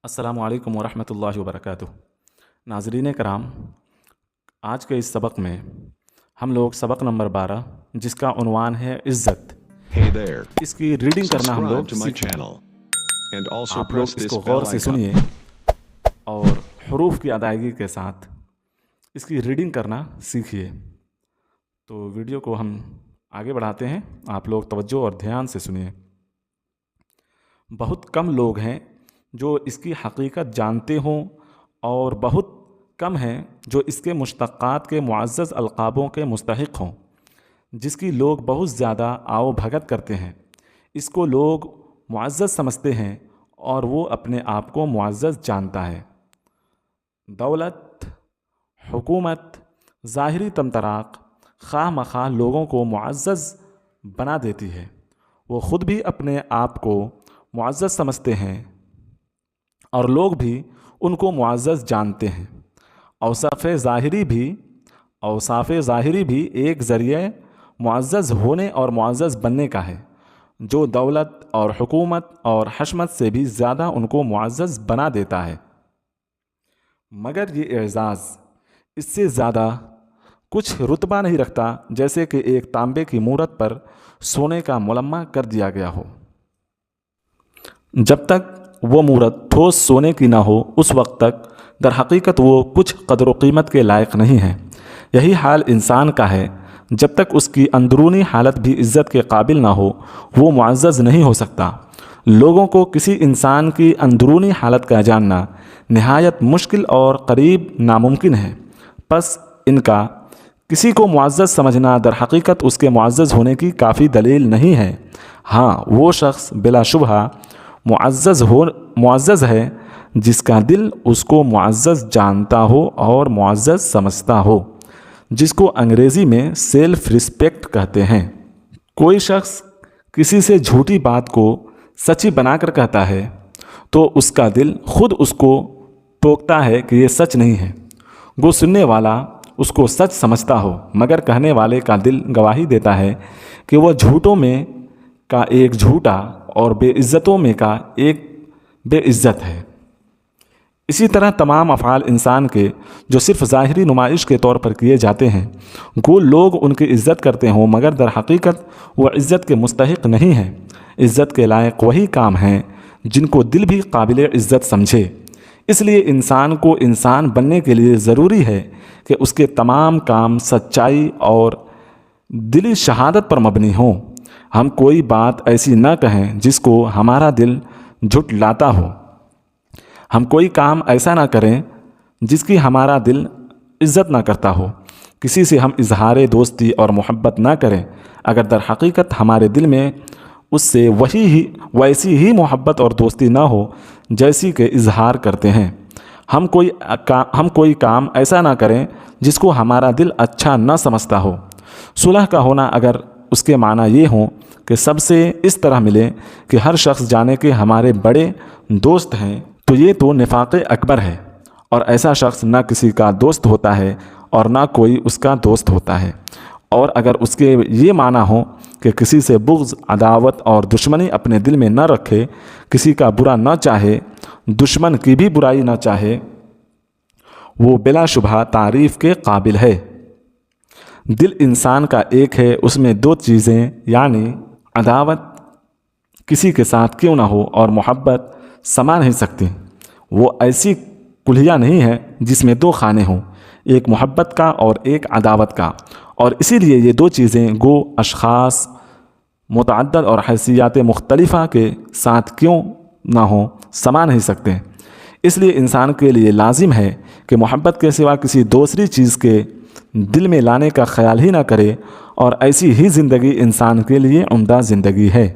السلام علیکم ورحمۃ اللہ وبرکاتہ۔ ناظرین کرام، آج کے اس سبق میں ہم لوگ سبق نمبر 12 جس کا عنوان ہے عزت، Hey there. اس کی ریڈنگ کرنا ہم لوگ Subscribe to my سیکھیں۔ channel. And also آپ لوگ press اس this کو غور bell سے icon. سنیے اور حروف کی ادائیگی کے ساتھ اس کی ریڈنگ کرنا سیکھیے۔ تو ویڈیو کو ہم آگے بڑھاتے ہیں، آپ لوگ توجہ اور دھیان سے سنیے۔ بہت کم لوگ ہیں جو اس کی حقیقت جانتے ہوں اور بہت کم ہیں جو اس کے مشتقات کے معزز القابوں کے مستحق ہوں، جس کی لوگ بہت زیادہ آؤ بھگت کرتے ہیں۔ اس کو لوگ معزز سمجھتے ہیں اور وہ اپنے آپ کو معزز جانتا ہے۔ دولت، حکومت، ظاہری طمطراق خواہ مخواہ لوگوں کو معزز بنا دیتی ہے۔ وہ خود بھی اپنے آپ کو معزز سمجھتے ہیں اور لوگ بھی ان کو معزز جانتے ہیں۔ اوصاف ظاہری بھی ایک ذریعہ معزز ہونے اور معزز بننے کا ہے، جو دولت اور حکومت اور حشمت سے بھی زیادہ ان کو معزز بنا دیتا ہے۔ مگر یہ اعزاز اس سے زیادہ کچھ رتبہ نہیں رکھتا، جیسے کہ ایک تانبے کی مورت پر سونے کا ملمہ کر دیا گیا ہو۔ جب تک وہ مورت ٹھوس سونے کی نہ ہو، اس وقت تک در حقیقت وہ کچھ قدر و قیمت کے لائق نہیں ہے۔ یہی حال انسان کا ہے، جب تک اس کی اندرونی حالت بھی عزت کے قابل نہ ہو، وہ معزز نہیں ہو سکتا۔ لوگوں کو کسی انسان کی اندرونی حالت کا جاننا نہایت مشکل اور قریب ناممکن ہے، پس ان کا کسی کو معزز سمجھنا در حقیقت اس کے معزز ہونے کی کافی دلیل نہیں ہے۔ ہاں، وہ شخص بلا شبہ معزز ہے جس کا دل اس کو معزز جانتا ہو اور معزز سمجھتا ہو، جس کو انگریزی میں سیلف ریسپیکٹ کہتے ہیں۔ کوئی شخص کسی سے جھوٹی بات کو سچی بنا کر کہتا ہے تو اس کا دل خود اس کو ٹوکتا ہے کہ یہ سچ نہیں ہے، گو سننے والا اس کو سچ سمجھتا ہو، مگر کہنے والے کا دل گواہی دیتا ہے کہ وہ جھوٹوں میں کا ایک جھوٹا اور بے عزتوں میں کا ایک بے عزت ہے۔ اسی طرح تمام افعال انسان کے جو صرف ظاہری نمائش کے طور پر کیے جاتے ہیں، گو لوگ ان کی عزت کرتے ہوں، مگر در حقیقت وہ عزت کے مستحق نہیں ہیں۔ عزت کے لائق وہی کام ہیں جن کو دل بھی قابل عزت سمجھے۔ اس لیے انسان کو انسان بننے کے لیے ضروری ہے کہ اس کے تمام کام سچائی اور دلی شہادت پر مبنی ہوں۔ ہم کوئی بات ایسی نہ کہیں جس کو ہمارا دل جھٹلاتا ہو۔ ہم کوئی کام ایسا نہ کریں جس کی ہمارا دل عزت نہ کرتا ہو۔ کسی سے ہم اظہار دوستی اور محبت نہ کریں اگر در حقیقت ہمارے دل میں اس سے ویسی ہی محبت اور دوستی نہ ہو جیسی کہ اظہار کرتے ہیں۔ ہم کوئی کام ایسا نہ کریں جس کو ہمارا دل اچھا نہ سمجھتا ہو۔ صلح کا ہونا اگر اس کے معنی یہ ہوں کہ سب سے اس طرح ملیں کہ ہر شخص جانے کہ ہمارے بڑے دوست ہیں، تو یہ تو نفاق اکبر ہے، اور ایسا شخص نہ کسی کا دوست ہوتا ہے اور نہ کوئی اس کا دوست ہوتا ہے۔ اور اگر اس کے یہ معنی ہو کہ کسی سے بغض، عداوت اور دشمنی اپنے دل میں نہ رکھے، کسی کا برا نہ چاہے، دشمن کی بھی برائی نہ چاہے، وہ بلا شبہ تعریف کے قابل ہے۔ دل انسان کا ایک ہے، اس میں دو چیزیں یعنی عداوت کسی کے ساتھ کیوں نہ ہو اور محبت سما نہیں سکتی۔ وہ ایسی کلیہ نہیں ہے جس میں دو خانے ہوں، ایک محبت کا اور ایک عداوت کا، اور اسی لیے یہ دو چیزیں گو اشخاص متعدد اور حیثیات مختلفہ کے ساتھ کیوں نہ ہوں سما نہیں سکتے۔ اس لیے انسان کے لیے لازم ہے کہ محبت کے سوا کسی دوسری چیز کے دل میں لانے کا خیال ہی نہ کرے، اور ایسی ہی زندگی انسان کے لیے عمدہ زندگی ہے۔